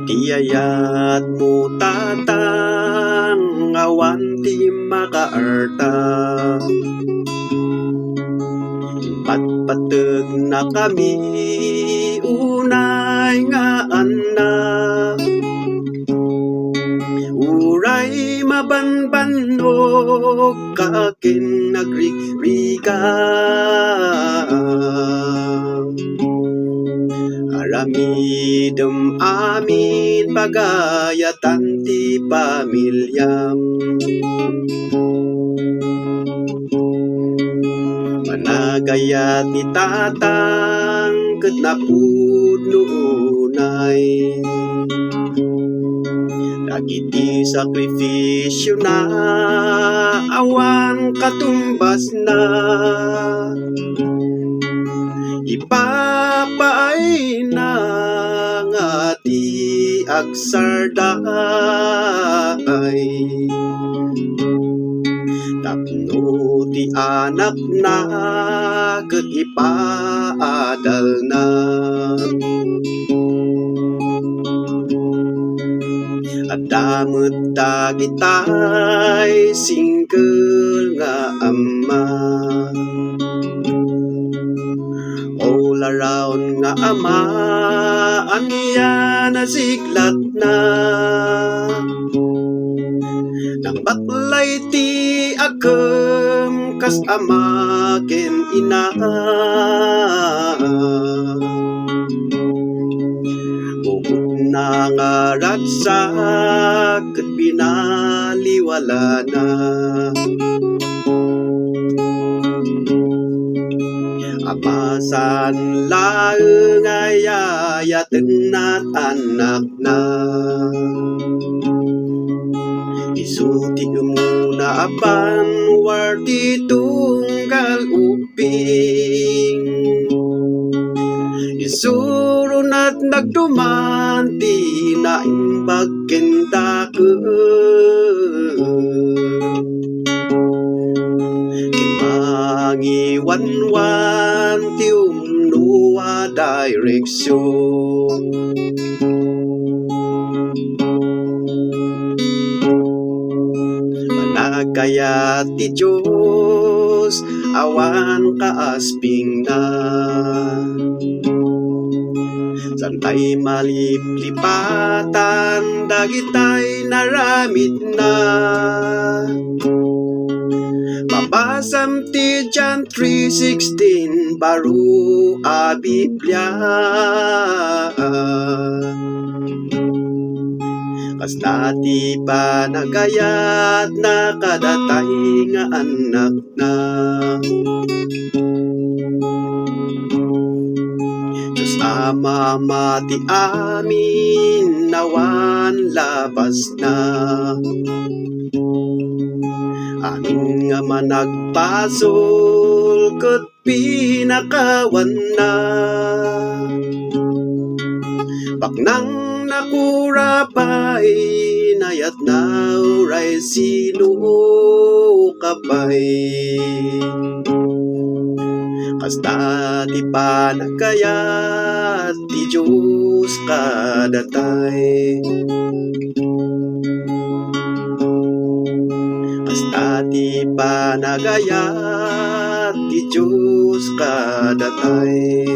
Tiyayat mo tatang awan ti makaarta. Patpateg na kami unay nga anak. Uray mabanbanog kakin nagririga. Aramidem amin pagayatan ti pamilyam. Managaya ti tatang ket napudno unay. Dagiti sakrifisyo na awan katumbas na. Ipapaay na nga ti agsarday. Tapno ti anak na ket ipaadal na. Adamot dagitay single nga ama. All around nga ama aniya nasiglat na. Nang baklay ti agem kas ama ken ina. Nangaratsak at pinaliwala na. Amasan laeng ayayaten at anak na. Isuti muna apan warti tunggal uping. Isurun at nagduman ti naimbag kendaken. Mangiwanwan ti umnuwa direksyon. Managaya ti Diyos awan kaasping na. Santay maliplipatan dagitay naramid na. Mabasam ti John 3:16 baru a Biblia. Kasta ti panagayat na kadatay nga anak na. Ama mati amin nawan labas na. Amin nga managpasol ket pinakawan na. Baknang nakurapay nayat na uray sino kapay. Kasta ti panagayat ti Diyos kadatay. Kasta ti panagayat ti Diyos kadatay.